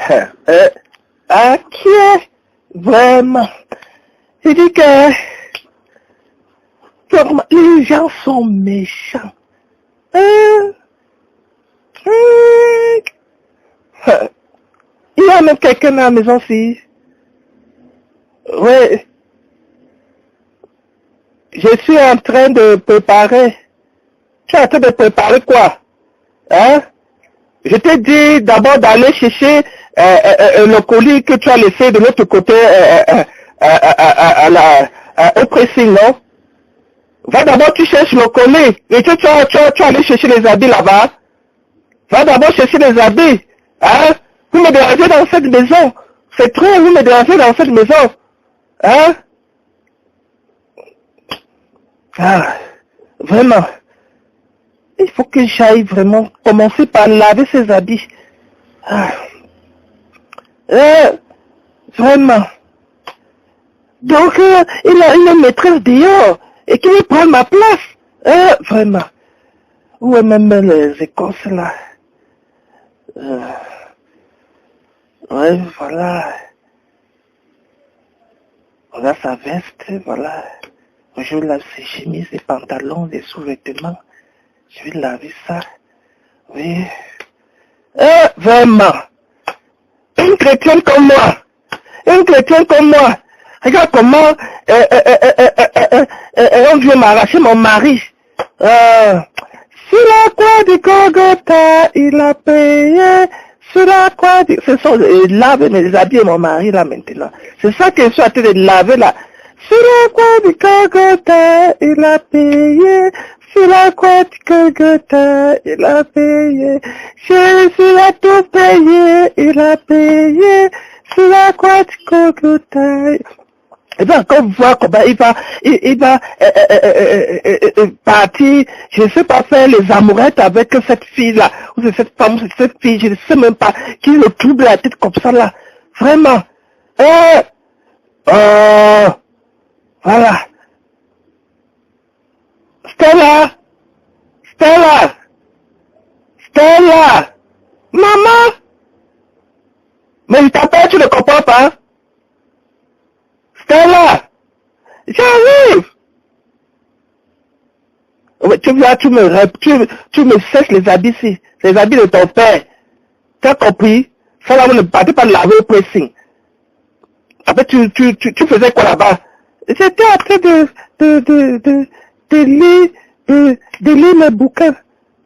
Qui est vraiment? Je dis que les gens sont méchants. Il y a même quelqu'un à la maison aussi. Oui. Je suis en train de préparer. Tu es en train de préparer quoi? Hein? Je t'ai dit d'abord d'aller chercher le colis que tu as laissé de l'autre côté au pressing, non? Va d'abord, tu cherches le colis. Et tu vas aller chercher les habits là-bas. Va d'abord chercher les habits. Hein? Vous me dérangez dans cette maison. C'est trop, vous me dérangez dans cette maison. Hein? Vraiment. Il faut que j'aille vraiment commencer par laver ses habits. Vraiment. Donc, il a une maîtresse dehors et qui veut prendre ma place. Vraiment. Où est même les écorces là? Ouais, voilà. Voilà sa veste, voilà. Je lave ses chemises, ses pantalons, les sous-vêtements. Je vais laver ça. Oui. Vraiment. Une chrétienne comme moi. Une chrétienne comme moi. Regarde comment on vient m'arracher mon mari. Sur la croix du Golgotha, il a payé. Sur la croix du... C'est ça, lave mes habits mon mari là maintenant. C'est ça que je suis en train de laver là. Sur la croix du Golgotha, il a payé. Sur la croix du Golgotha, il a payé. Jésus a tout payé, il a payé. Sur la croix du Golgotha. Et bien, quand vous voyez comment il va partir, je ne sais pas faire les amourettes avec cette fille-là, ou cette femme, ou cette fille, je ne sais même pas, qui le trouble la tête comme ça là. Vraiment. Voilà. Stella! Stella! Stella! Maman! Mais il t'appelle, tu ne comprends pas? Stella! J'arrive! Tu viens, tu me sèches les habits ici. Les habits de ton père. Tu as compris? Ça là, vous ne partez pas de laver au pressing. Après, tu faisais quoi là-bas? J'étais en train de lire mes bouquins.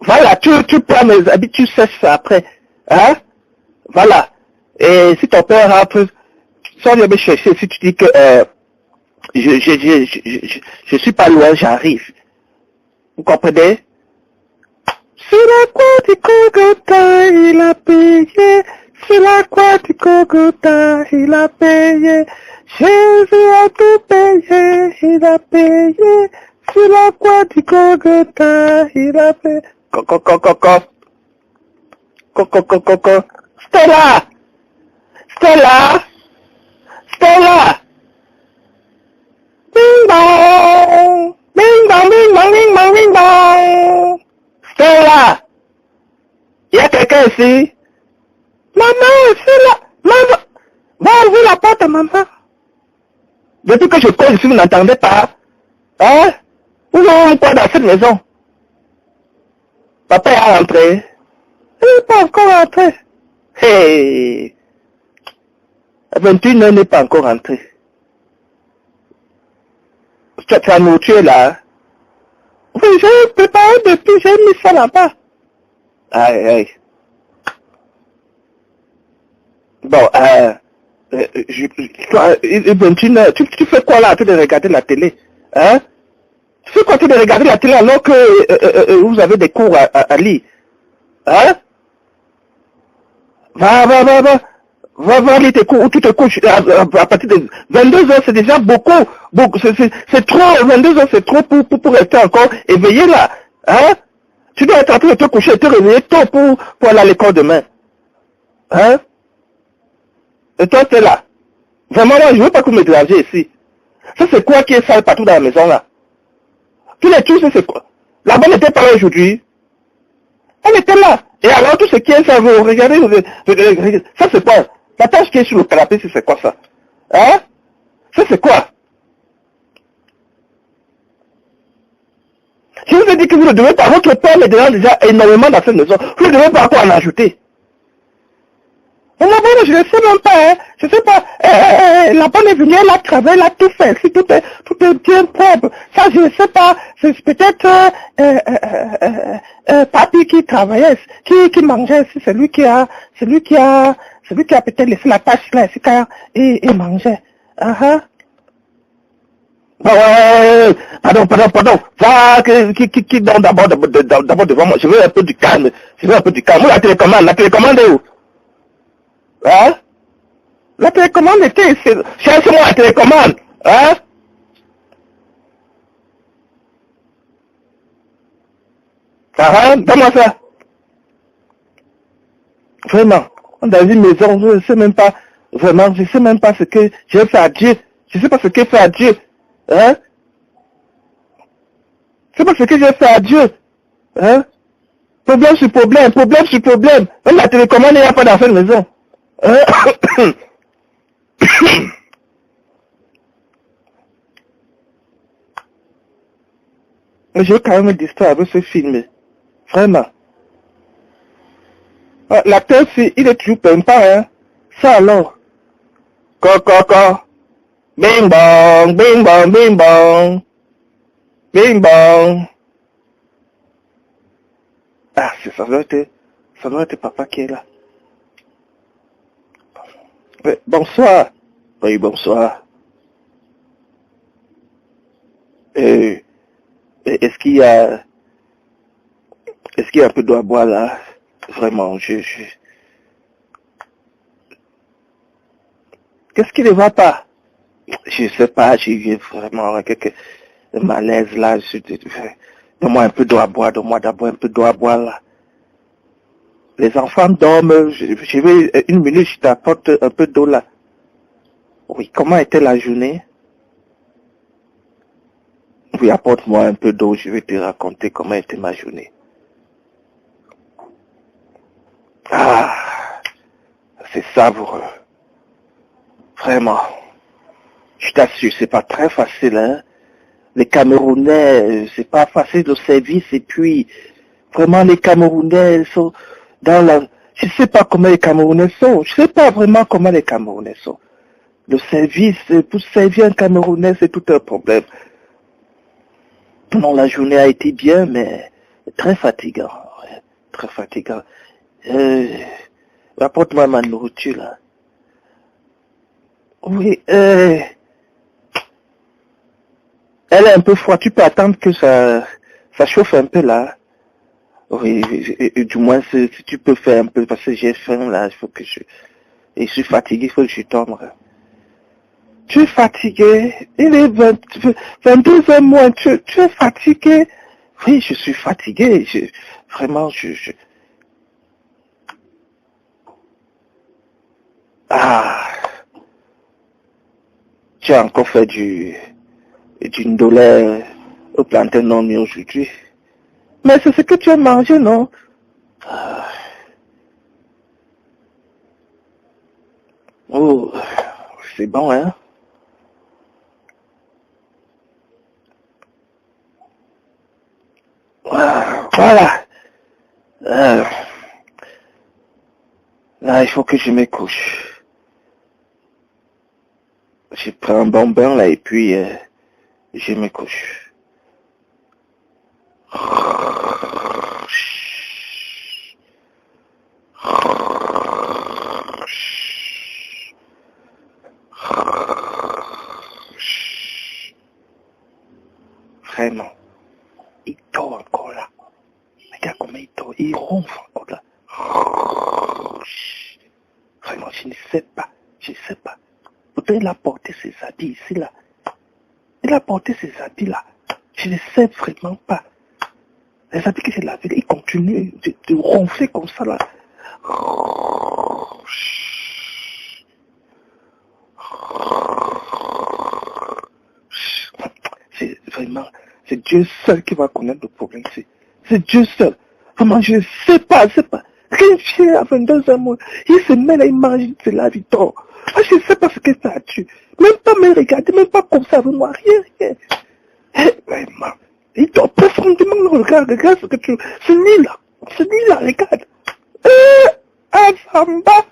Voilà, tu prends mes habits, tu sèches ça après. Hein? Voilà. Et si ton père rentre, sans venir me chercher, si tu dis que je suis pas loin, j'arrive. Vous comprenez? Sur la croix du Golgotha, il a payé. Sur la croix du Golgotha, il a payé. Jésus a tout payé, il a payé. Sur la croix du Golgotha, il a payé. Stella! Stella! Stella! Bing bong! Bing bong, bing bong, bing bong, bing bong! Stella! Il y a quelqu'un ici? Maman, c'est là! Maman! Va ouvrir la porte, maman! Depuis que je cours ici, vous n'entendez pas? Hein? Vous avez quoi dans cette maison? Papa est rentré. Il n'est pas encore rentré. Hey! 21 ans n'est pas encore rentré. Tu as nourriture là? Oui, j'ai préparé depuis, j'ai mis ça là-bas. Aïe, aïe. Bon, 21 heures, tu fais quoi là, en train de regarder la télé? Hein? Tu fais quoi, en train de regarder la télé alors que vous avez des cours à lire? Hein? Va lire tes cours, ou tu te couches à partir de 22 heures, c'est déjà beaucoup, c'est trop, 22 heures c'est trop pour rester encore éveillé là, hein? Tu dois être en train de te coucher et te réveiller tôt pour aller à l'école demain, hein? Et toi t'es là, vraiment là, je veux pas que vous me dérangez ici. Ça c'est quoi qui est sale partout dans la maison là? Tous les trucs, c'est quoi? La bonne n'était pas là aujourd'hui. Elle était là. Et alors tout ce qui est ça, vous regardez, ça c'est quoi? La tâche qui est sur le canapé, c'est quoi ça? Hein? Ça c'est quoi? Je vous ai dit que vous ne devez pas, votre père est déjà énormément dans cette maison. Vous ne devez pas quoi en ajouter. On m'a dit, je ne sais même pas, hein. Je ne sais pas. La bonne est venue, elle a travaillé, elle a tout fait. Si tout est bien propre. Ça, je ne sais pas. C'est peut-être papy qui travaillait, qui mangeait. C'est lui qui a peut-être laissé la tâche là, et mangeait. Pardon. Ça, qui donne d'abord devant moi. Je veux un peu du calme. Moi, la télécommande est où? Hein? La télécommande était ici. Cherche-moi la télécommande. Hein? Donne-moi ça. Vraiment. Dans une maison, je ne sais même pas. Vraiment, je ne sais même pas ce que j'ai fait à Dieu. Je ne sais pas ce que fait à Dieu. Hein? Je ne sais pas ce que j'ai fait à Dieu. Hein? Problème sur problème. Même la télécommande, il n'y a pas dans cette maison. Hein? Mais je veux quand même me distraire avec ce film. Vraiment. L'acteur, il est toujours pimpant, hein. Ça alors. Coco. Bing bong. Ah, ça doit être papa qui est là. Bonsoir. Oui, bonsoir. Est-ce qu'il y a un peu d'eau à boire là? Vraiment, Qu'est-ce qui ne va pas? Je sais pas, j'ai vraiment quelques malaise là. Donne-moi un peu d'eau à boire, donne-moi d'abord un peu d'eau à boire là. Les enfants dorment, je vais une minute, je t'apporte un peu d'eau là. Oui, comment était la journée? Oui, apporte-moi un peu d'eau, je vais te raconter comment était ma journée. Ah, c'est savoureux. Vraiment. Je t'assure, c'est pas très facile, hein. Les Camerounais, c'est pas facile le service, et puis, vraiment, les Camerounais sont dans la... Je sais pas comment les Camerounais sont. Je sais pas vraiment comment les Camerounais sont. Le service, pour servir un Camerounais, c'est tout un problème. Non, la journée a été bien, mais très fatigant. Ouais, très fatigant. Apporte-moi ma nourriture, là. Oui, elle est un peu froide. Tu peux attendre que ça chauffe un peu, là. Oui, du moins, si tu peux faire un peu, parce que j'ai faim, là, il faut que je suis fatigué, il faut que je dorme. Tu es fatigué, il est 22h moins, tu es fatigué. Oui, je suis fatigué, vraiment, Ah, tu as encore fait du ndolé au plantain non mis aujourd'hui. Mais c'est ce que tu as mangé, non? Oh, c'est bon, hein? Voilà. Là, il faut que je me couche. Je prends un bon bain, là, et puis je me couche. Vraiment. Il dort encore là. Regarde comment il dort. Il ronfle encore là. Vraiment, je ne sais pas. Peut-être il a porté ses habits ici là. Il a porté ses habits là. Je ne sais vraiment pas. Les habits que j'ai lavés, il continue de ronfler comme ça là. C'est vraiment, c'est Dieu seul qui va connaître le problème. C'est Dieu seul. Comment je sais pas. Rien chien à 22 mois. Il se met là, il mange de la Victor. Ah, je sais pas ce que ça a tué. Même pas me regarder, même pas comme ça avec moi. Rien. Vraiment. Il dort profondément dans le regard. Regarde ce que tu... Celui-là, regarde. Azamba.